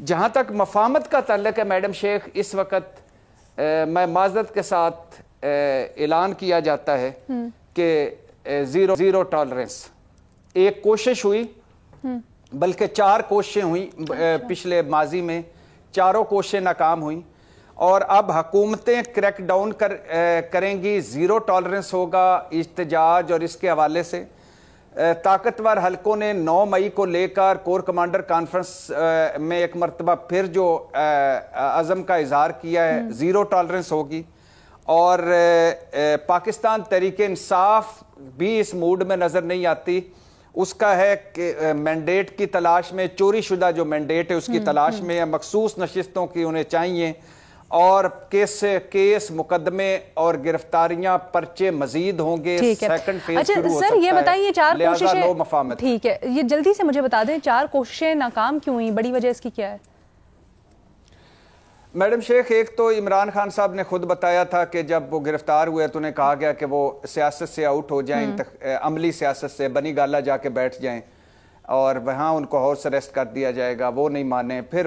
جہاں تک مفاہمت کا تعلق ہے میڈم شیخ، اس وقت میں معذرت کے ساتھ اعلان کیا جاتا ہے کہ زیرو ٹالرنس. ایک کوشش ہوئی، بلکہ 4 کوششیں ہوئیں پچھلے ماضی میں، چاروں کوششیں ناکام ہوئیں، اور اب حکومتیں کریک ڈاؤن کریں گی. زیرو ٹالرنس ہوگا احتجاج، اور اس کے حوالے سے طاقتور حلقوں نے 9 مئی کو لے کر کور کمانڈر کانفرنس میں ایک مرتبہ پھر جو عزم کا اظہار کیا ہے، زیرو ٹالرنس ہوگی. اور پاکستان تحریک انصاف بھی اس موڈ میں نظر نہیں آتی. اس کا ہے کہ مینڈیٹ کی تلاش میں، چوری شدہ جو مینڈیٹ ہے اس کی تلاش میں، مخصوص نشستوں کی انہیں چاہیے، اور کیس مقدمے اور گرفتاریاں پرچے مزید ہوں گے. سیکنڈ فیز شروع ہو سکتا ہے. یہ بتائیے 4 کوششیں، نو مفاہمت. ٹھیک ہے، یہ جلدی سے مجھے بتا دیں 4 کوششیں ناکام کیوں ہوئیں؟ بڑی وجہ اس کی کیا ہے؟ میڈم شیخ، ایک تو عمران خان صاحب نے خود بتایا تھا کہ جب وہ گرفتار ہوئے تو انہیں کہا گیا کہ وہ سیاست سے آؤٹ ہو جائیں، عملی سیاست سے، بنی گالہ جا کے بیٹھ جائیں اور وہاں ان کو ہاؤس اریسٹ کر دیا جائے گا. وہ نہیں مانے. پھر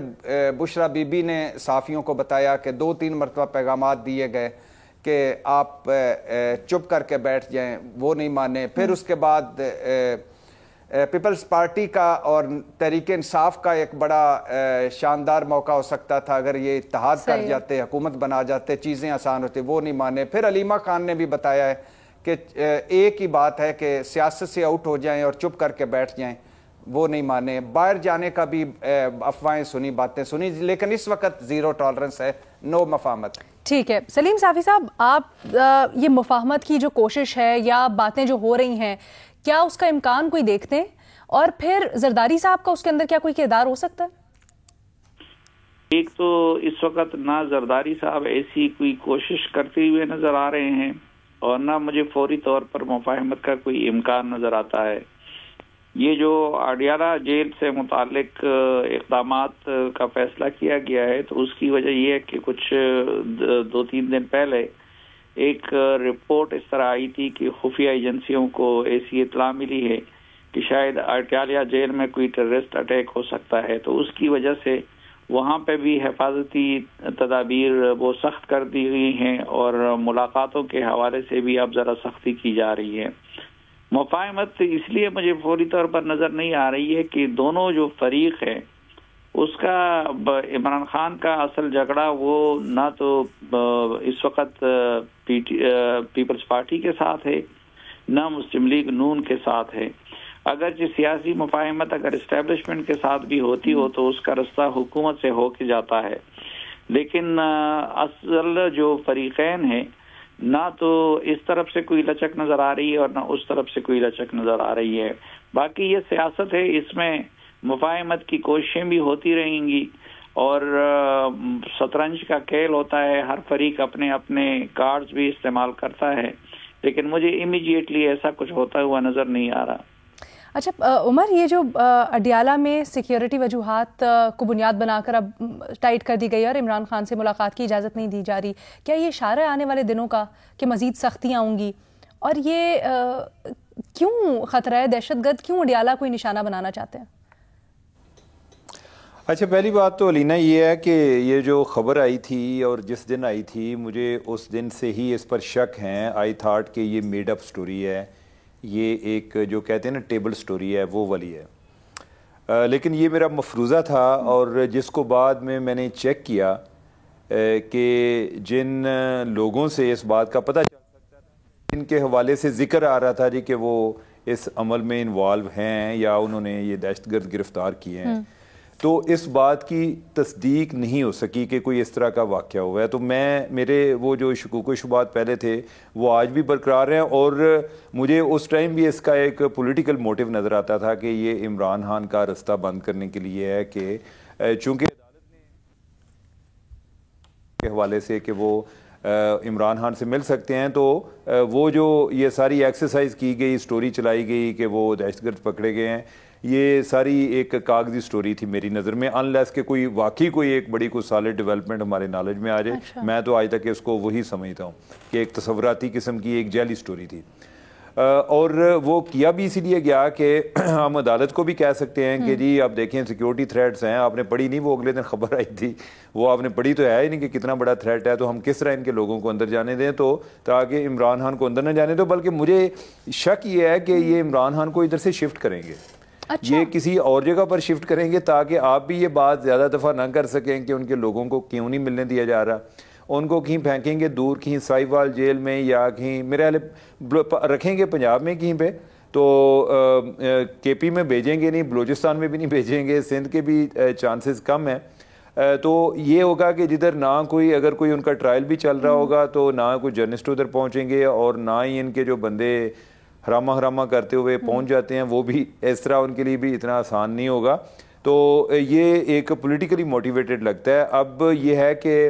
بشرا بی بی نے صحافیوں کو بتایا کہ 2-3 مرتبہ پیغامات دیے گئے کہ آپ چپ کر کے بیٹھ جائیں. وہ نہیں مانے. پھر اس کے بعد پیپلز پارٹی کا اور تحریک انصاف کا ایک بڑا شاندار موقع ہو سکتا تھا اگر یہ اتحاد کر جاتے، حکومت بنا جاتے، چیزیں آسان ہوتی. وہ نہیں مانے. پھر علیمہ خان نے بھی بتایا ہے کہ ایک ہی بات ہے کہ سیاست سے آؤٹ ہو جائیں اور چپ کر کے بیٹھ جائیں. وہ نہیں مانے. باہر جانے کا بھی افواہیں سنی، باتیں سنی، لیکن اس وقت زیرو ٹالرنس ہے، نو مفاہمت. ٹھیک ہے سلیم صافی صاحب، آپ یہ مفاہمت کی جو کوشش ہے یا باتیں جو ہو رہی ہیں، کیا اس کا امکان کوئی دیکھتے ہیں؟ اور پھر زرداری صاحب کا اس کے اندر کیا کوئی کردار ہو سکتا ہے؟ ایک تو اس وقت نہ زرداری صاحب ایسی کوئی کوشش کرتے ہوئے نظر آ رہے ہیں، اور نہ مجھے فوری طور پر مفاہمت کا کوئی امکان نظر آتا ہے. یہ جو اڈیالہ جیل سے متعلق اقدامات کا فیصلہ کیا گیا ہے، تو اس کی وجہ یہ ہے کہ کچھ 2-3 دن پہلے ایک رپورٹ اس طرح آئی تھی کہ خفیہ ایجنسیوں کو ایسی اطلاع ملی ہے کہ شاید اڈیالہ جیل میں کوئی ٹیررسٹ اٹیک ہو سکتا ہے. تو اس کی وجہ سے وہاں پہ بھی حفاظتی تدابیر وہ سخت کر دی گئی ہیں، اور ملاقاتوں کے حوالے سے بھی اب ذرا سختی کی جا رہی ہے. مفاہمت اس لیے مجھے فوری طور پر نظر نہیں آ رہی ہے کہ دونوں جو فریق ہے اس کا، عمران خان کا اصل جھگڑا وہ نہ تو اس وقت پیپلز پارٹی کے ساتھ ہے، نہ مسلم لیگ نون کے ساتھ ہے. اگرچہ سیاسی مفاہمت اگر اسٹیبلشمنٹ کے ساتھ بھی ہوتی ہو تو اس کا رستہ حکومت سے ہو کے جاتا ہے، لیکن اصل جو فریقین ہیں نہ تو اس طرف سے کوئی لچک نظر آ رہی ہے اور نہ اس طرف سے کوئی لچک نظر آ رہی ہے. باقی یہ سیاست ہے، اس میں مفاہمت کی کوششیں بھی ہوتی رہیں گی، اور شطرنج کا کھیل ہوتا ہے، ہر فریق اپنے اپنے کارڈز بھی استعمال کرتا ہے، لیکن مجھے امیڈیٹلی ایسا کچھ ہوتا ہوا نظر نہیں آ رہا. اچھا عمر، یہ جو اڈیالہ میں سیکیورٹی وجوہات کو بنیاد بنا کر اب ٹائٹ کر دی گئی اور عمران خان سے ملاقات کی اجازت نہیں دی جا رہی، کیا یہ اشارہ ہے آنے والے دنوں کا کہ مزید سختیاں ہوں گی؟ اور یہ کیوں خطرہ ہے؟ دہشت گرد کیوں اڈیالہ کو نشانہ بنانا چاہتے ہیں؟ اچھا، پہلی بات تو علینا یہ ہے کہ یہ جو خبر آئی تھی اور جس دن آئی تھی، مجھے اس دن سے ہی اس پر شک ہیں. آئی تھاٹ کہ یہ میڈ اپ سٹوری ہے، یہ ایک جو کہتے ہیں نا ٹیبل سٹوری ہے، وہ والی ہے. لیکن یہ میرا مفروضہ تھا، اور جس کو بعد میں نے چیک کیا کہ جن لوگوں سے اس بات کا پتہ چل سکتا تھا، جن کے حوالے سے ذکر آ رہا تھا جی کہ وہ اس عمل میں انوالو ہیں یا انہوں نے یہ دہشت گرد گرفتار کیے ہیں، تو اس بات کی تصدیق نہیں ہو سکی کہ کوئی اس طرح کا واقعہ ہوا ہے. تو میرے وہ جو شکوک و شبہات پہلے تھے وہ آج بھی برقرار ہیں، اور مجھے اس ٹائم بھی اس کا ایک پولیٹیکل موٹیو نظر آتا تھا کہ یہ عمران خان کا راستہ بند کرنے کے لیے ہے، کہ چونکہ عدالت نے کے حوالے سے کہ وہ عمران خان سے مل سکتے ہیں، تو وہ جو یہ ساری ایکسرسائز کی گئی، سٹوری چلائی گئی کہ وہ دہشت گرد پکڑے گئے ہیں، یہ ساری ایک کاغذی سٹوری تھی میری نظر میں، انلیس کہ کوئی واقعی کوئی ایک بڑی کوئی سالڈ ڈیولپمنٹ ہمارے نالج میں آ جائے. میں تو آج تک اس کو وہی سمجھتا ہوں کہ ایک تصوراتی قسم کی ایک جعلی سٹوری تھی. اور وہ کیا بھی اسی لیے گیا کہ ہم عدالت کو بھی کہہ سکتے ہیں کہ جی آپ دیکھیں سیکیورٹی تھریٹس ہیں, آپ نے پڑھی نہیں, وہ اگلے دن خبر آئی تھی, وہ آپ نے پڑھی تو ہے ہی نہیں کہ کتنا بڑا تھریٹ ہے, تو ہم کس طرح ان کے لوگوں کو اندر جانے دیں, تو تاکہ عمران خان کو اندر نہ جانے دو. بلکہ مجھے شک یہ ہے کہ یہ عمران خان کو ادھر سے شفٹ کریں گے, یہ کسی اور جگہ پر شفٹ کریں گے تاکہ آپ بھی یہ بات زیادہ دفعہ نہ کر سکیں کہ ان کے لوگوں کو کیوں نہیں ملنے دیا جا رہا. ان کو کہیں پھینکیں گے دور, کہیں سائیوال جیل میں, یا کہیں میرے رکھیں گے پنجاب میں کہیں پہ, تو کے پی میں بھیجیں گے نہیں, بلوچستان میں بھی نہیں بھیجیں گے, سندھ کے بھی چانسز کم ہیں. تو یہ ہوگا کہ جدھر نہ کوئی, اگر کوئی ان کا ٹرائل بھی چل رہا ہوگا تو نہ کوئی جرنلسٹ ادھر پہنچیں گے, اور نہ ہی ان کے جو بندے حرامہ کرتے ہوئے پہنچ جاتے ہیں وہ بھی اس طرح ان کے لیے بھی اتنا آسان نہیں ہوگا. تو یہ ایک پولیٹیکلی موٹیویٹڈ لگتا ہے. اب یہ ہے کہ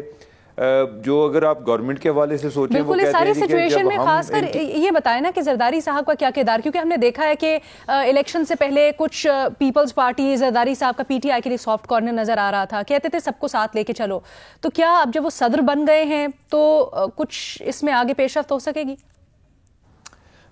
جو اگر آپ گورنمنٹ کے حوالے سے سوچیں, بالکل اس ساری سچویشن میں خاص کر یہ بتائیں نا کہ زرداری صاحب کا کیا کردار, کیونکہ ہم نے دیکھا ہے کہ الیکشن سے پہلے کچھ پیپلز پارٹی زرداری صاحب کا پی ٹی آئی کے لیے سافٹ کارنر نظر آ رہا تھا, کہتے تھے سب کو ساتھ لے کے چلو. تو کیا اب جب وہ صدر بن گئے ہیں تو کچھ اس میں آگے پیش رفت ہو سکے گی؟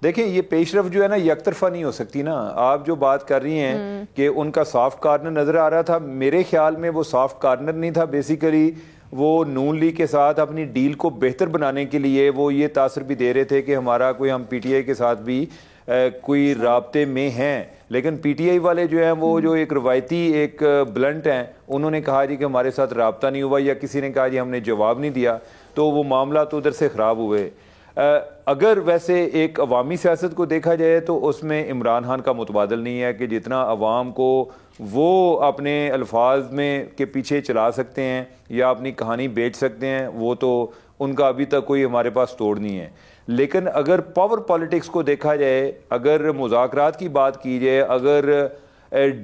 دیکھیں یہ پیش رفت جو ہے نا یک طرفہ نہیں ہو سکتی نا. آپ جو بات کر رہی ہیں کہ ان کا سافٹ کارنر نظر آ رہا تھا, میرے خیال میں وہ سافٹ کارنر نہیں تھا. بیسیکلی وہ نون لیگ کے ساتھ اپنی ڈیل کو بہتر بنانے کے لیے وہ یہ تاثر بھی دے رہے تھے کہ ہمارا کوئی, ہم پی ٹی آئی کے ساتھ بھی کوئی رابطے میں ہیں. لیکن پی ٹی آئی والے جو ہیں وہ جو ایک روایتی ایک بلنٹ ہیں, انہوں نے کہا جی کہ ہمارے ساتھ رابطہ نہیں ہوا, یا کسی نے کہا جی ہم نے جواب نہیں دیا, تو وہ معاملہ تو ادھر سے خراب ہوئے. اگر ویسے ایک عوامی سیاست کو دیکھا جائے تو اس میں عمران خان کا متبادل نہیں ہے کہ جتنا عوام کو وہ اپنے الفاظ میں کے پیچھے چلا سکتے ہیں یا اپنی کہانی بیچ سکتے ہیں, وہ تو ان کا ابھی تک کوئی ہمارے پاس توڑ نہیں ہے. لیکن اگر پاور پالیٹکس کو دیکھا جائے, اگر مذاکرات کی بات کی جائے, اگر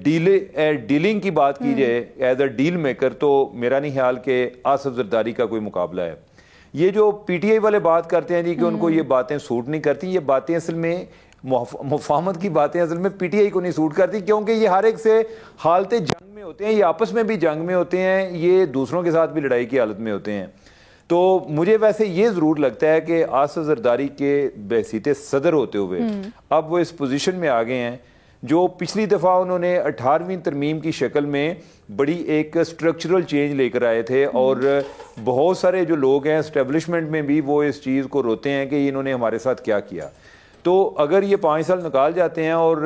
ڈیلنگ کی بات کی جائے ایز اے ڈیل میکر, تو میرا نہیں خیال کہ آصف زرداری کا کوئی مقابلہ ہے. یہ جو پی ٹی آئی والے بات کرتے ہیں جی کہ ان کو یہ باتیں سوٹ نہیں کرتی, یہ باتیں اصل میں مفاہمت کی باتیں اصل میں پی ٹی آئی کو نہیں سوٹ کرتی, کیونکہ یہ ہر ایک سے حالت جنگ میں ہوتے ہیں, یہ آپس میں بھی جنگ میں ہوتے ہیں, یہ دوسروں کے ساتھ بھی لڑائی کی حالت میں ہوتے ہیں. تو مجھے ویسے یہ ضرور لگتا ہے کہ آصف زرداری کے بحیثیت صدر ہوتے ہوئے اب وہ اس پوزیشن میں آ گئے ہیں جو پچھلی دفعہ انہوں نے 18ویں ترمیم کی شکل میں بڑی ایک سٹرکچرل چینج لے کر آئے تھے, اور بہت سارے جو لوگ ہیں اسٹیبلشمنٹ میں بھی وہ اس چیز کو روتے ہیں کہ انہوں نے ہمارے ساتھ کیا کیا. تو اگر یہ 5 سال نکال جاتے ہیں اور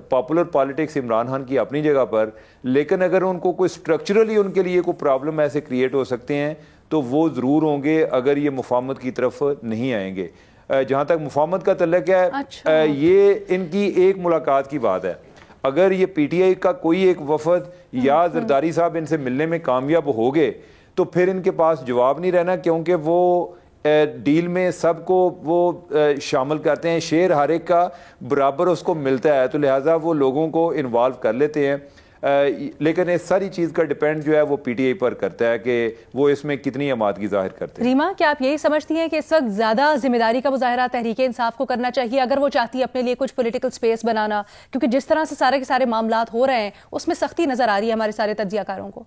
پاپولر پالیٹکس عمران خان کی اپنی جگہ پر, لیکن اگر ان کو کوئی سٹرکچرلی ان کے لیے کوئی پرابلم ایسے کریٹ ہو سکتے ہیں تو وہ ضرور ہوں گے اگر یہ مفاہمت کی طرف نہیں آئیں گے. جہاں تک مفاہمت کا تعلق ہے, یہ ان کی ایک ملاقات کی بات ہے. اگر یہ پی ٹی آئی کا کوئی ایک وفد یا زرداری صاحب ان سے ملنے میں کامیاب ہو گئے تو پھر ان کے پاس جواب نہیں رہنا, کیونکہ وہ ڈیل میں سب کو وہ شامل کرتے ہیں, شیئر ہر ایک کا برابر اس کو ملتا ہے, تو لہٰذا وہ لوگوں کو انوالو کر لیتے ہیں. لیکن اس ساری چیز کا ڈیپینڈ جو ہے وہ پی ٹی آئی پر کرتا ہے کہ وہ اس میں کتنی آمادگی ظاہر کرتے ہیں. ریما, کیا آپ یہی سمجھتی ہیں کہ اس وقت زیادہ ذمہ داری کا مظاہرہ تحریک انصاف کو کرنا چاہیے اگر وہ چاہتی ہے اپنے لیے کچھ پولیٹیکل سپیس بنانا, کیونکہ جس طرح سے سارے کے سارے معاملات ہو رہے ہیں اس میں سختی نظر آ رہی ہے ہمارے سارے تجزیہ کاروں کو؟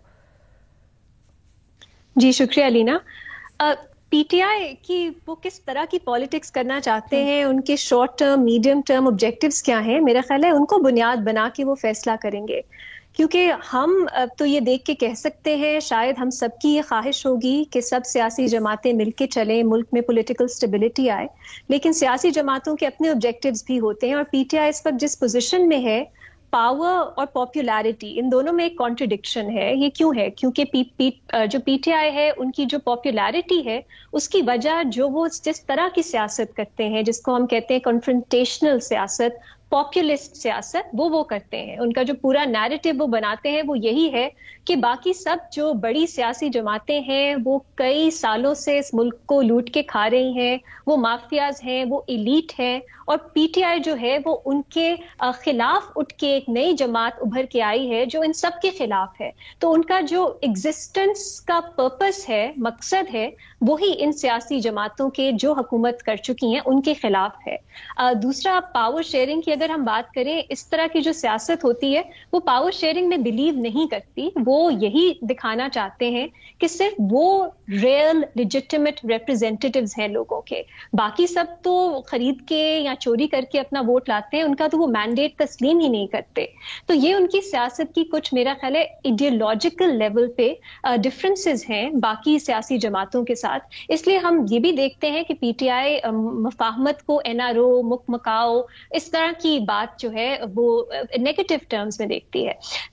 جی شکریہ لینا. پی ٹی آئی کی وہ کس طرح کی پالیٹکس کرنا چاہتے ہیں, ان کے short term medium term objectives کیا ہیں, میرا خیال ہے ان کو بنیاد بنا کے وہ فیصلہ کریں گے. کیونکہ ہم تو یہ دیکھ کے کہہ سکتے ہیں, شاید ہم سب کی یہ خواہش ہوگی کہ سب سیاسی جماعتیں مل کے چلیں, ملک میں پولیٹیکل سٹیبلٹی آئے, لیکن سیاسی جماعتوں کے اپنے آبجیکٹیوز بھی ہوتے ہیں, اور پی ٹی آئی اس وقت جس پوزیشن میں ہے, پاور اور پاپولیرٹی ان دونوں میں ایک کانٹرڈکشن ہے. یہ کیوں ہے؟ کیونکہ جو پی ٹی آئی ہے ان کی جو پاپولیرٹی ہے اس کی وجہ جو وہ جس طرح کی سیاست کرتے ہیں, جس کو ہم کہتے ہیں کنفرنٹیشنل سیاست, پاپولسٹ سیاست, وہ کرتے ہیں. ان کا جو پورا نیریٹو وہ بناتے ہیں وہ یہی ہے کہ باقی سب جو بڑی سیاسی جماعتیں ہیں وہ کئی سالوں سے اس ملک کو لوٹ کے کھا رہی ہیں, وہ مافیاز ہیں, وہ ایلیٹ ہیں, اور پی ٹی آئی جو ہے وہ ان کے خلاف اٹھ کے ایک نئی جماعت ابھر کے آئی ہے جو ان سب کے خلاف ہے. تو ان کا جو ایگزسٹنس کا پرپس ہے, مقصد ہے, وہی ان سیاسی جماعتوں کے جو حکومت کر چکی ہیں ان کے خلاف ہے. دوسرا, پاور شیئرنگ کی اگر اگر ہم بات کریں اس طرح کی جو سیاست ہوتی ہے وہ پاور شیئرنگ میں بلیو نہیں کرتی. وہ یہی دکھانا چاہتے ہیں کہ صرف وہ ریئل لیجٹیمیٹ ریپرزینٹیٹیوز ہیں لوگوں کے, باقی سب تو خرید کے یا چوری کر کے اپنا ووٹ لاتے ہیں, ان کا تو وہ مینڈیٹ تسلیم ہی نہیں کرتے. تو یہ ان کی سیاست کی کچھ میرا خیال ہے ایڈیولوجیکل لیول پہ ڈفرینسز ہیں باقی سیاسی جماعتوں کے ساتھ. اس لیے ہم یہ بھی دیکھتے ہیں کہ پی ٹی آئی مفاہمت کو این آر او, مک مکاؤ, اس طرح کی بات جو ہے وہ نیگیٹو ٹرمز میں دیکھتی ہے.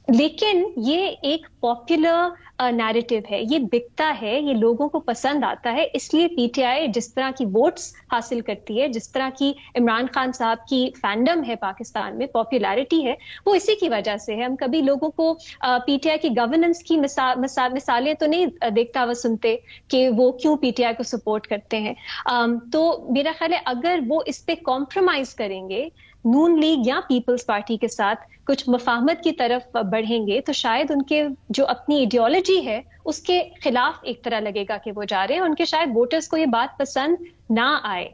لیکن یہ ایک پاپولر نیریٹو ہے, یہ بکتا ہے, یہ لوگوں کو پسند آتا ہے. اس لیے پی ٹی آئی جس طرح کی ووٹس حاصل کرتی ہے, جس طرح کی عمران خان صاحب کی فینڈم ہے پاکستان میں, پاپولیرٹی ہے, وہ اسی کی وجہ سے ہے. ہم کبھی لوگوں کو پی ٹی آئی کی گورننس کی مثالیں تو نہیں دیکھتا ہوا سنتے کہ وہ کیوں پی ٹی آئی کو سپورٹ کرتے ہیں. تو میرا خیال ہے اگر وہ اس پہ کمپرومائز کریں گے, نون لیگ یا پیپلز پارٹی کے ساتھ کچھ مفاہمت کی طرف بڑھیں گے, تو شاید ان کے جو اپنی ایڈیالوجی ہے اس کے خلاف ایک طرح لگے گا کہ وہ جا رہے ہیں, ان کے شاید ووٹرز کو یہ بات پسند نہ آئے.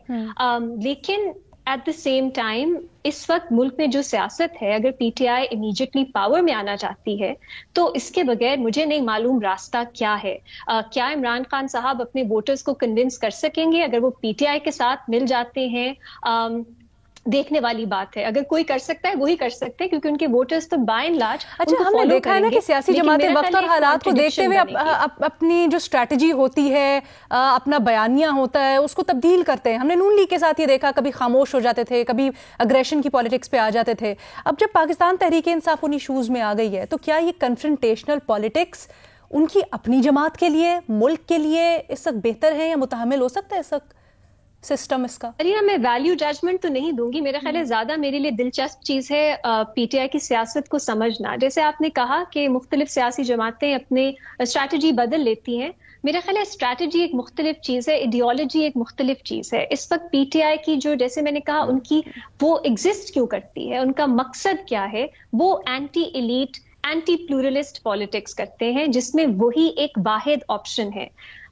لیکن ایٹ دا سیم ٹائم اس وقت ملک میں جو سیاست ہے, اگر P T I immediately power میں آنا چاہتی ہے تو اس کے بغیر مجھے نہیں معلوم راستہ کیا ہے. کیا عمران خان صاحب اپنے ووٹرز کو کنونس کر سکیں گے اگر وہ پی ٹی آئی کے ساتھ مل جاتے ہیں؟ دیکھنے والی بات ہے. اگر کوئی کر سکتا ہے وہی کر سکتے ہیں, کیونکہ ان کے ووٹرز تو بائی اینڈ لارج. اچھا, ہم نے دیکھا ہے نا کہ سیاسی جماعتیں وقت اور حالات کو دیکھتے ہوئے اپنی جو اسٹریٹجی ہوتی ہے, اپنا بیانیہ ہوتا ہے, اس کو تبدیل کرتے ہیں. ہم نے نون لیگ کے ساتھ یہ دیکھا, کبھی خاموش ہو جاتے تھے, کبھی اگریشن کی پالیٹکس پہ آ جاتے تھے. اب جب پاکستان تحریک انصاف ان ایشوز میں آ گئی ہے, تو کیا یہ کنفرنٹیشنل پالیٹکس ان کی اپنی جماعت کے لیے, ملک کے لیے اس وقت بہتر ہے یا متحمل ہو سکتا ہے اس وقت سسٹم اس کا؟ میں ویلیو ججمنٹ تو نہیں دوں گی. میرا خیال ہے زیادہ میرے لیے دلچسپ چیز ہے پی ٹی آئی کی سیاست کو سمجھنا. جیسے آپ نے کہا کہ مختلف سیاسی جماعتیں اپنے اسٹریٹجی بدل لیتی ہیں. میرا خیال ہے اسٹریٹجی ایک مختلف چیز ہے, ایڈیالوجی ایک مختلف چیز ہے. اس وقت پی ٹی آئی کی جو, جیسے میں نے کہا, ان کی وہ ایگزسٹ کیوں کرتی ہے, ان کا مقصد کیا ہے, وہ اینٹی ایلیٹ, اینٹی پلورلسٹ پالیٹکس کرتے ہیں, جس میں وہی ایک واحد آپشن ہے.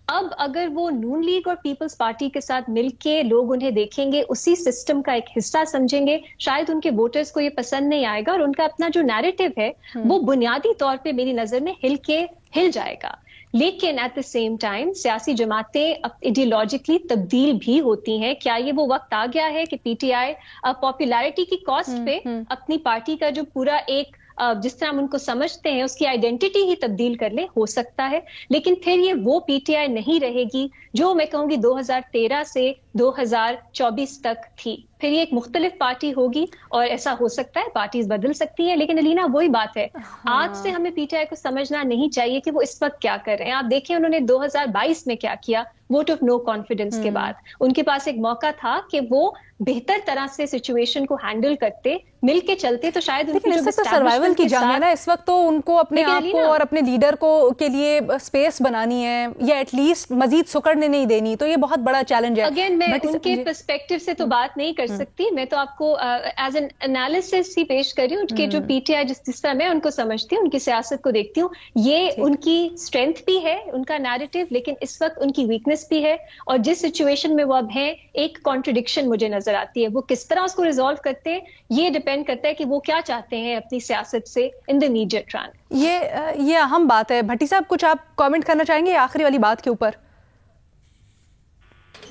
اب اگر وہ نون لیگ اور پیپلز پارٹی کے ساتھ مل کے لوگ انہیں دیکھیں گے, اسی سسٹم کا ایک حصہ سمجھیں گے, شاید ان کے ووٹرز کو یہ پسند نہیں آئے گا, اور ان کا اپنا جو نیریٹو ہے وہ بنیادی طور پہ میری نظر میں ہل جائے گا. لیکن ایٹ دا سیم ٹائم سیاسی جماعتیں ایڈیولوجیکلی تبدیل بھی ہوتی ہیں. کیا یہ وہ وقت آ گیا ہے کہ پی ٹی آئی پاپولیرٹی کی کاسٹ پہ اپنی پارٹی کا جو پورا ایک جس طرح ہم ان کو سمجھتے ہیں اس کی آئیڈینٹی ہی تبدیل کر لیں؟ ہو سکتا ہے, لیکن پھر یہ وہ پی ٹی آئی نہیں رہے گی جو میں کہوں گی 2013 سے 2024 تک تھی. پھر یہ ایک مختلف پارٹی ہوگی, اور ایسا ہو سکتا ہے پارٹیز بدل سکتی ہیں. لیکن علینا وہی بات ہے, آج سے ہمیں پی ٹی آئی کو سمجھنا نہیں چاہیے کہ وہ اس وقت کیا کر رہے ہیں. آپ دیکھیں انہوں نے 2022 میں کیا کیا, ووٹ آف نو کانفیڈنس کے بعد ان کے پاس ایک موقع تھا کہ وہ بہتر طرح سے سچویشن کو ہینڈل کرتے, مل کے چلتے, تو شاید ان کی جو سروائیول کی جنگ ہے نا اس وقت, تو ان کو اپنے آپ کو اور اپنے لیڈر کو کے لیے اسپیس بنانی ہے, یا ایٹ لیسٹ مزید سکڑنے نہیں دینی. تو یہ بہت بڑا چیلنج ہے. اگین میں ان کے پرسپیکٹو سے تو بات نہیں کر سکتی, میں تو آپ کو ایز این انالیسس ہی پیش کر رہی ہوں کہ جو پی ٹی آئی جس طرح میں ان کو سمجھتی ہوں, ان کی سیاست کو دیکھتی ہوں, یہ ان کی اسٹرینتھ بھی ہے, ان کا نیریٹو, لیکن اس وقت ان کی ویکنس بھی ہے. اور جس سچویشن میں وہ اب ہیں, ایک کانٹرڈکشن مجھے نظر آتی ہے. وہ کس طرح اس کو ریزالو کرتے ہیں یہ ڈیپینڈ کرتا ہے کہ وہ کیا چاہتے ہیں اپنی سیاست سے ان دی امیڈیٹ رن. یہ اہم بات ہے. بھٹی صاحب کچھ آپ کامنٹ کرنا چاہیں گے آخری والی بات کے اوپر؟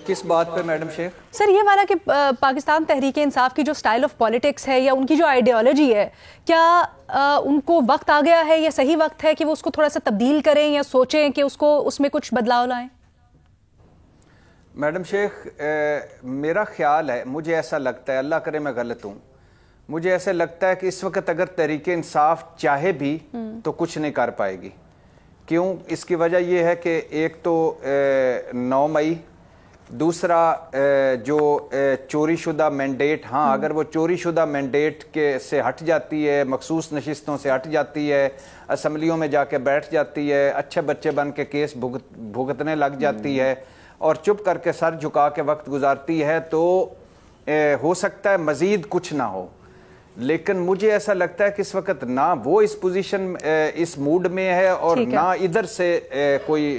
کس بات پہ میڈم شیخ؟ سر یہ والا کہ پاکستان تحریک انصاف کی جو سٹائل آف پالیٹکس ہے یا ان کی جو آئیڈیالوجی ہے, کیا ان کو وقت آ گیا ہے یا صحیح وقت ہے کہ وہ اس کو تھوڑا سا تبدیل کریں یا سوچیں کہ اس میں کچھ بدلاؤ لائیں؟ میڈم شیخ, میرا خیال ہے, مجھے ایسا لگتا ہے, اللہ کرے میں غلط ہوں, مجھے ایسا لگتا ہے کہ اس وقت اگر تحریک انصاف چاہے بھی تو کچھ نہیں کر پائے گی. کیوں؟ اس کی وجہ یہ ہے کہ ایک تو 9 مئی, دوسرا جو چوری شدہ مینڈیٹ, ہاں اگر وہ چوری شدہ مینڈیٹ کے سے ہٹ جاتی ہے, مخصوص نشستوں سے ہٹ جاتی ہے, اسمبلیوں میں جا کے بیٹھ جاتی ہے, اچھے بچے بن کے کیس بھگتنے لگ جاتی ہے اور چپ کر کے سر جھکا کے وقت گزارتی ہے, تو ہو سکتا ہے مزید کچھ نہ ہو. لیکن مجھے ایسا لگتا ہے کہ اس وقت نہ وہ اس پوزیشن, اس موڈ میں ہے, اور نہ ادھر سے کوئی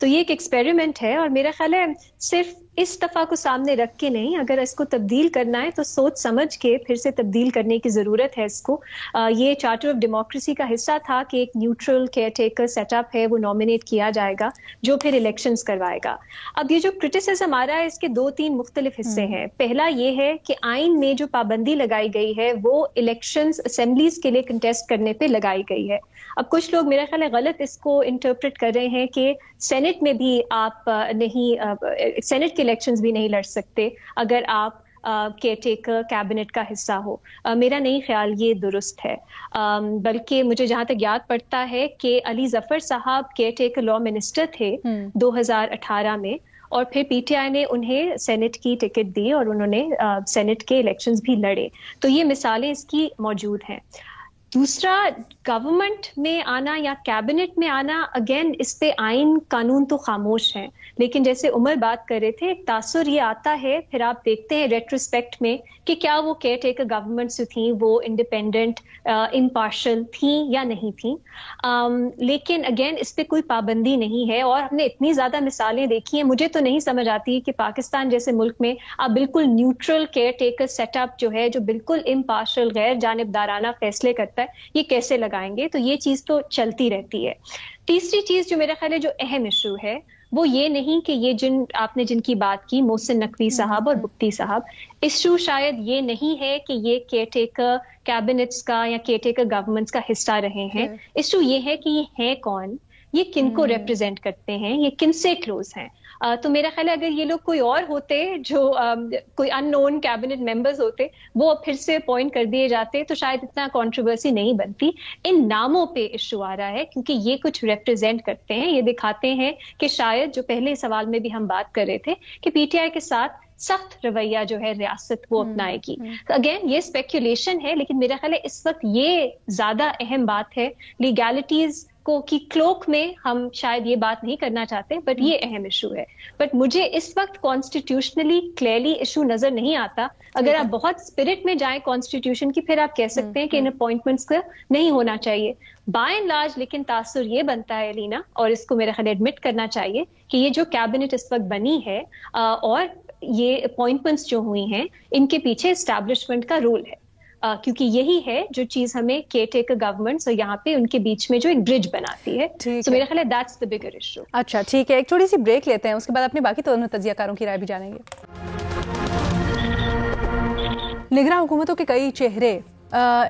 تو یہ ایک ایکسپیریمنٹ ہے، اور میرا خیال ہے صرف اس دفعہ کو سامنے رکھ کے نہیں، اگر اس کو تبدیل کرنا ہے تو سوچ سمجھ کے پھر سے تبدیل کرنے کی ضرورت ہے اس کو. یہ چارٹر آف ڈیموکریسی کا حصہ تھا کہ ایک neutral caretaker set up ہے، وہ نامینیٹ کیا جائے گا جو پھر الیکشنز کروائے گا. اب یہ جو کرٹیسزم آ رہا ہے اس کے 2-3 مختلف حصے ہیں. پہلا یہ ہے کہ آئین میں جو پابندی لگائی گئی ہے وہ الیکشنز اسمبلیز کے لیے کنٹیسٹ کرنے پہ لگائی گئی ہے. اب کچھ لوگ میرا خیال ہے غلط اس کو انٹرپریٹ کر رہے ہیں کہ سینٹ میں بھی آپ نہیں، سینٹ کے الیکشنز بھی نہیں لڑ سکتے اگر آپ کیئر ٹیکر کیبنٹ کا حصہ ہو. میرا نہیں خیال یہ درست ہے، بلکہ مجھے جہاں تک یاد پڑتا ہے کہ علی ظفر صاحب کیئر ٹیکر لا منسٹر تھے 2018 میں، اور پھر پی ٹی آئی نے انہیں سینٹ کی ٹکٹ دی اور انہوں نے سینٹ کے الیکشنز بھی لڑے. تو یہ مثالیں اس کی موجود ہیں. دوسرا، گورنمنٹ میں آنا یا کیبنٹ میں آنا، اگین اس پہ آئین قانون تو خاموش ہیں، لیکن جیسے عمر بات کر رہے تھے، تاثر یہ آتا ہے پھر آپ دیکھتے ہیں ریٹروسپیکٹ میں کہ کیا وہ کیئر ٹیکر گورنمنٹ جو تھیں وہ انڈیپینڈنٹ امپارشل تھیں یا نہیں تھیں. لیکن اگین اس پہ کوئی پابندی نہیں ہے، اور ہم نے اتنی زیادہ مثالیں دیکھی ہیں. مجھے تو نہیں سمجھ آتی کہ پاکستان جیسے ملک میں آپ بالکل neutral caretaker set up جو ہے، جو بالکل امپارشل غیر جانبدارانہ فیصلے کرتا ہے، یہ کیسے لگائیں گے. تو یہ چیز تو چلتی رہتی ہے. تیسری چیز جو میرا خیال ہے جو اہم ایشو ہے وہ یہ نہیں کہ یہ آپ نے جن کی بات کی محسن نقوی صاحب اور بگٹی صاحب، ایشو شاید یہ نہیں ہے کہ یہ کیئر ٹیکر کیبنٹس کا یا کیئر ٹیکر گورنمنٹس کا حصہ رہے ہیں. ایشو یہ ہے کہ یہ ہیں کون، یہ کن کو ریپرزینٹ کرتے ہیں، یہ کن سے کلوز ہیں. تو میرا خیال ہے اگر یہ لوگ کوئی اور ہوتے، جو کوئی ان نون کیبنٹ ممبرز ہوتے، وہ پھر سے اپوائنٹ کر دیے جاتے تو شاید اتنا کنٹروورسی نہیں بنتی. ان ناموں پہ ایشو آ رہا ہے کیونکہ یہ کچھ ریپرزینٹ کرتے ہیں، یہ دکھاتے ہیں کہ شاید جو پہلے سوال میں بھی ہم بات کر رہے تھے کہ پی ٹی آئی کے ساتھ سخت رویہ جو ہے ریاست وہ اپنائے گی. اگین یہ اسپیکولیشن ہے، لیکن میرا خیال ہے اس وقت یہ زیادہ اہم بات ہے. لیگیلٹیز کو کی کلوک میں ہم شاید یہ بات نہیں کرنا چاہتے، بٹ یہ اہم ایشو ہے. بٹ مجھے اس وقت کانسٹیٹیوشنلی کلیئرلی ایشو نظر نہیں آتا. اگر آپ بہت اسپرٹ میں جائیں کانسٹیٹیوشن کی، پھر آپ کہہ سکتے ہیں کہ ان اپوائنٹمنٹس کا نہیں ہونا چاہیے بائی اینڈ لارج. لیکن تاثر یہ بنتا ہے لینا، اور اس کو میرا خیال ایڈمٹ کرنا چاہیے کہ یہ جو کیبنٹ اس وقت بنی ہے اور یہ اپوائنٹمنٹس جو ہوئی ہیں، ان کے پیچھے اسٹیبلشمنٹ کا رول ہے، کیونکہ یہی ہے جو چیز ہمیں کیئر ٹیکر گورنمنٹس اور یہاں پہ ان کے بیچ میں جو ایک برج بناتی ہے. تو میرا خیال ہے دیٹس دی بگر ایشو. اچھا ٹھیک ہے، ایک چھوٹی سی بریک لیتے ہیں، اس کے بعد اپنے باقی دونوں تجزیہ کاروں کی رائے بھی جانیں گے. نگراں حکومتوں کے کئی چہرے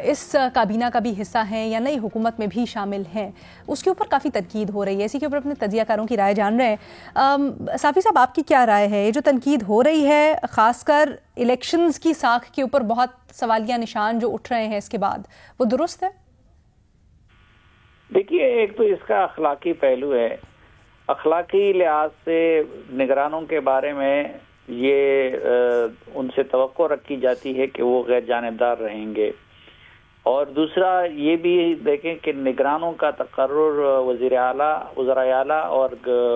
اس کابینہ کا بھی حصہ ہیں یا نئی حکومت میں بھی شامل ہیں، اس کے اوپر کافی تنقید ہو رہی ہے. اسی کے اوپر اپنے تجزیہ کاروں کی رائے جان رہے ہیں. صافی صاحب، آپ کی کیا رائے ہے؟ یہ جو تنقید ہو رہی ہے، خاص کر الیکشنز کی ساکھ کے اوپر بہت سوالیہ نشان جو اٹھ رہے ہیں اس کے بعد، وہ درست ہے؟ دیکھیے، ایک تو اس کا اخلاقی پہلو ہے. اخلاقی لحاظ سے نگرانوں کے بارے میں یہ ان سے توقع رکھی جاتی ہے کہ وہ غیر جانبدار رہیں گے. اور دوسرا یہ بھی دیکھیں کہ نگرانوں کا تقرر وزیر اعلیٰ، وزراء اعلیٰ اور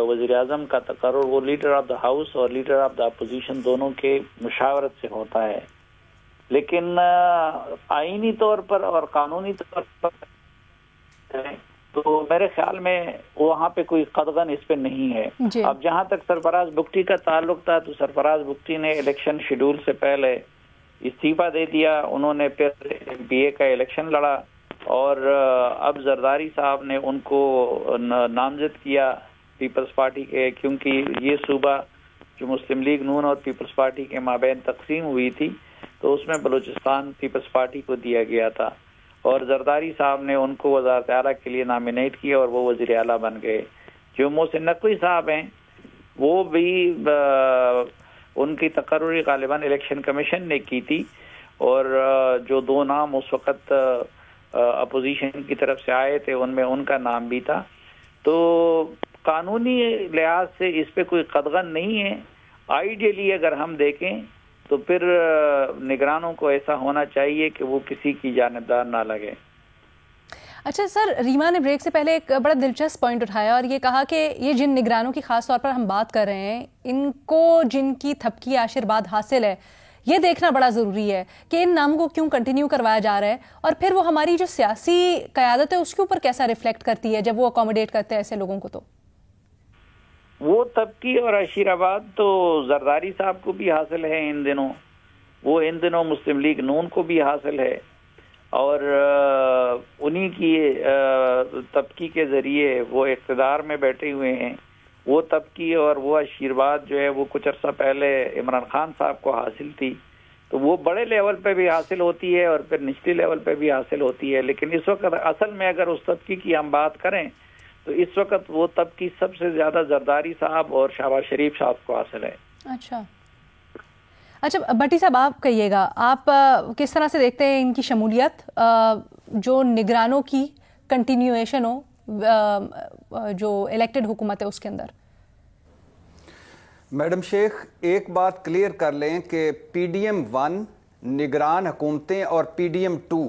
وزیر اعظم کا تقرر وہ لیڈر آف دا ہاؤس اور لیڈر آف دا اپوزیشن دونوں کے مشاورت سے ہوتا ہے. لیکن آئینی طور پر اور قانونی طور پر تو میرے خیال میں وہاں پہ کوئی قدغن اس پہ نہیں ہے. اب جہاں تک سرفراز بگٹی کا تعلق تھا تو سرفراز بگٹی نے الیکشن شیڈول سے پہلے استعفیٰ دے دیا. انہوں نے پھر ایم پی اے کا الیکشن لڑا اور اب زرداری صاحب نے ان کو نامزد کیا پیپلز پارٹی کے، کیونکہ یہ صوبہ جو مسلم لیگ نون اور پیپلز پارٹی کے مابین تقسیم ہوئی تھی تو اس میں بلوچستان پیپلز پارٹی کو دیا گیا تھا، اور زرداری صاحب نے ان کو وزارت اعلیٰ کے لیے نامینیٹ کیا اور وہ وزیر اعلیٰ بن گئے. جو محسن نقوی صاحب ہیں وہ بھی ان کی تقرری غالباً الیکشن کمیشن نے کی تھی، اور جو دو نام اس وقت اپوزیشن کی طرف سے آئے تھے ان میں ان کا نام بھی تھا. تو قانونی لحاظ سے اس پہ کوئی قدغن نہیں ہے. آئیڈیلی اگر ہم دیکھیں تو پھر نگرانوں کو ایسا ہونا چاہیے کہ وہ کسی کی جانبدار نہ لگے. اچھا سر، ریما نے بریک سے پہلے ایک بڑا دلچسپ پوائنٹ اٹھایا اور یہ کہا کہ یہ جن نگرانوں کی خاص طور پر ہم بات کر رہے ہیں، ان کو جن کی تھپکی آشیرواد حاصل ہے، یہ دیکھنا بڑا ضروری ہے کہ ان ناموں کو کیوں کنٹینیو کروایا جا رہا ہے، اور پھر وہ ہماری جو سیاسی قیادت ہے اس کے اوپر کیسا ریفلیکٹ کرتی ہے جب وہ اکوموڈیٹ کرتے ہیں ایسے لوگوں کو. تو وہ تبکی اور عشیر آباد تو زرداری صاحب کو بھی حاصل ہے ان دنوں، وہ ان دنوں مسلم لیگ نون کو بھی حاصل ہے، اور انہی کی تبکی کے ذریعے وہ اقتدار میں بیٹھے ہوئے ہیں۔ وہ تبکی اور وہ عشیرآباد جو ہے وہ کچھ عرصہ پہلے عمران خان صاحب کو حاصل تھی، تو وہ بڑے لیول پہ بھی حاصل ہوتی ہے اور پھر نچلی لیول پہ بھی حاصل ہوتی ہے۔ لیکن اس وقت اصل میں اگر اس تبکی کی ہم بات کریں تو اس وقت وہ تبکی سب سے زیادہ زرداری صاحب اور شہباز شریف صاحب کو حاصل ہے۔ اچھا بھٹی صاحب، آپ کہیے گا، آپ کس طرح سے دیکھتے ہیں ان کی شمولیت، جو نگرانوں کی کنٹینیویشن ہو جو الیکٹڈ حکومت ہے اس کے اندر؟ میڈم شیخ، ایک بات کلیئر کر لیں کہ پی ڈی ایم 1 نگران حکومتیں اور پی ڈی ایم 2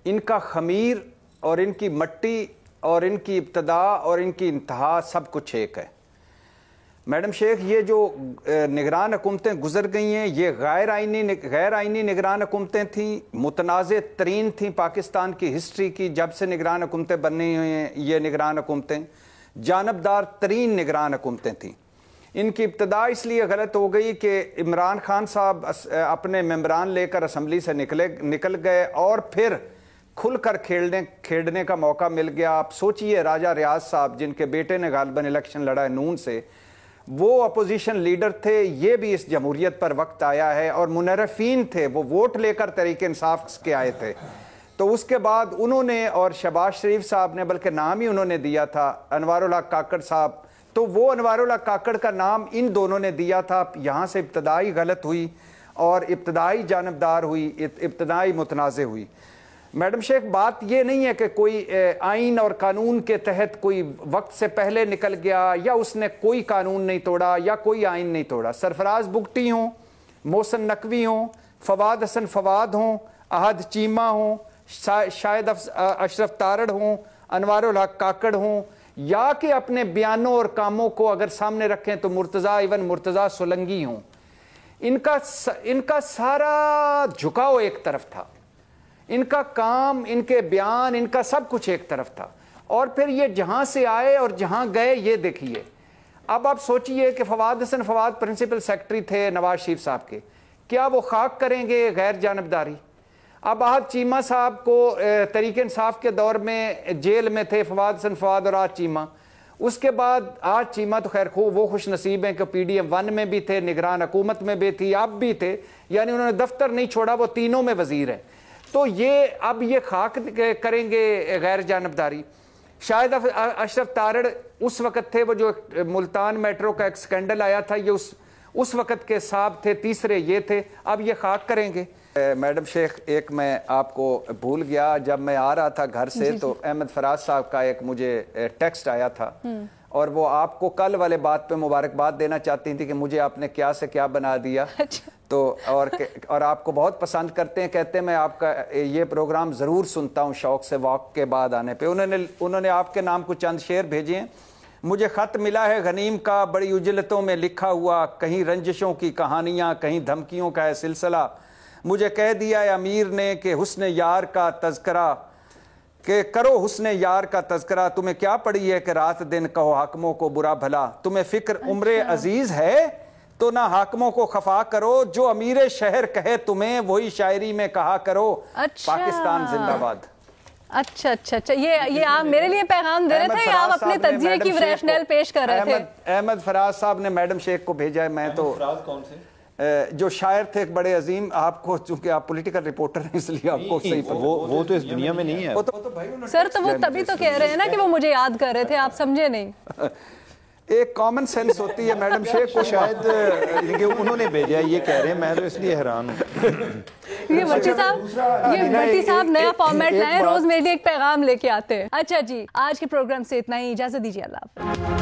ان کا خمیر اور ان کی مٹی اور ان کی ابتدا اور ان کی انتہا سب کچھ ایک ہے۔ میڈم شیخ، یہ جو نگران حکومتیں گزر گئی ہیں یہ غیر آئینی نگران حکومتیں تھیں، متنازع ترین تھیں پاکستان کی ہسٹری کی جب سے نگران حکومتیں بنی ہوئی ہیں۔ یہ نگران حکومتیں جانبدار ترین نگران حکومتیں تھیں۔ ان کی ابتدا اس لیے غلط ہو گئی کہ عمران خان صاحب اپنے ممبران لے کر اسمبلی سے نکل گئے اور پھر کھل کر کھیلنے کا موقع مل گیا۔ آپ سوچئے راجہ ریاض صاحب جن کے بیٹے نے غالباً الیکشن لڑا ہے نون سے، وہ اپوزیشن لیڈر تھے، یہ بھی اس جمہوریت پر وقت آیا ہے، اور منحرفین تھے، وہ ووٹ لے کر تحریک انصاف کے آئے تھے۔ تو اس کے بعد انہوں نے، اور شہباز شریف صاحب نے، بلکہ نام ہی انہوں نے دیا تھا انوار الحق کاکڑ صاحب، تو وہ انوار الحق کاکڑ کا نام ان دونوں نے دیا تھا۔ یہاں سے ابتدائی غلط ہوئی اور ابتدائی جانبدار ہوئی، ابتدائی متنازع ہوئی۔ میڈم شیخ، بات یہ نہیں ہے کہ کوئی آئین اور قانون کے تحت کوئی وقت سے پہلے نکل گیا یا اس نے کوئی قانون نہیں توڑا یا کوئی آئین نہیں توڑا۔ سرفراز بگٹی ہوں، محسن نقوی ہوں، فواد حسن فواد ہوں، احد چیمہ ہوں، شاہد اشرف تارڑ ہوں، انوار الحق کاکڑ ہوں، یا کہ اپنے بیانوں اور کاموں کو اگر سامنے رکھیں تو مرتضیٰ سولنگی ہوں، ان کا سارا جھکاؤ ایک طرف تھا، ان کا کام، ان کے بیان، ان کا سب کچھ ایک طرف تھا، اور پھر یہ جہاں سے آئے اور جہاں گئے یہ دیکھیے۔ اب آپ سوچئے کہ فواد حسن فواد پرنسپل سیکرٹری تھے نواز شریف صاحب کے، کیا وہ خاک کریں گے غیر جانبداری؟ اب احد چیمہ صاحب کو تحریک انصاف کے دور میں جیل میں تھے فواد حسن فواد اور احد چیمہ، اس کے بعد احد چیمہ تو خیر وہ خوش نصیب ہیں کہ پی ڈی ایم 1 میں بھی تھے، نگران حکومت میں بھی تھی، اب بھی تھے، یعنی انہوں نے دفتر نہیں چھوڑا، وہ تینوں میں وزیر ہیں۔ تو اب یہ خاک کریں گے غیر جانبداری۔ شاہد اشرف تارڑ اس وقت تھے، وہ جو ملتان میٹرو کا ایک سکینڈل آیا تھا، یہ اس وقت کے صاحب تھے، تیسرے یہ تھے، اب یہ خاک کریں گے۔ میڈم شیخ، ایک میں آپ کو بھول گیا، جب میں آ رہا تھا گھر سے تو احمد فراز صاحب کا ایک مجھے ٹیکسٹ آیا تھا، اور وہ آپ کو کل والے بات پہ مبارکباد دینا چاہتی تھی کہ مجھے آپ نے کیا سے کیا بنا دیا، تو اور آپ کو بہت پسند کرتے ہیں، کہتے ہیں میں آپ کا یہ پروگرام ضرور سنتا ہوں شوق سے واک کے بعد آنے پہ۔ انہوں نے آپ کے نام کو چند شعر بھیجے ہیں۔ مجھے خط ملا ہے غنیم کا بڑی اجلتوں میں لکھا ہوا، کہیں رنجشوں کی کہانیاں، کہیں دھمکیوں کا ہے سلسلہ، مجھے کہہ دیا ہے امیر نے کہ حسن یار کا تذکرہ، کہ کرو حسن یار کا تذکرہ، تمہیں کیا پڑی ہے کہ رات دن کہو حاکموں کو برا بھلا، تمہیں فکر عمر عزیز ہے تو نہ حاکموں کو خفا کرو، جو امیر شہر کہے تمہیں وہی شاعری میں کہا کرو، پاکستان زندہ باد۔ اچھا، یہ آپ میرے لیے پیغام دے رہے تھے یا آپ اپنے تجزیے کی ریشنل پیش کر رہے تھے؟ احمد فراز صاحب نے میڈم شیخ کو بھیجا ہے۔ میں تو کون سے جو شاعر تھے ایک بڑے عظیم، آپ کو چونکہ آپ پولیٹیکل رپورٹر ہیں اس لیے آپ کو صحیح پتہ، وہ تو اس دنیا میں نہیں ہے سر، تو وہ تبھی تو کہہ رہے ہیں نا کہ وہ مجھے یاد کر رہے تھے، آپ سمجھے نہیں۔ ایک کامن سینس ہوتی ہے میڈم شیخ کو، شاید انہوں نے بھیجا ہے، یہ کہہ رہے ہیں، میں تو اس لیے حیران ہوں۔ یہ بھٹی صاحب نیا فارمیٹ لائے، روز میرے لیے ایک پیغام لے کے آتے ہیں۔ اچھا جی، آج کے پروگرام سے اتنا ہی، اجازت دیجیے، اللہ حافظ۔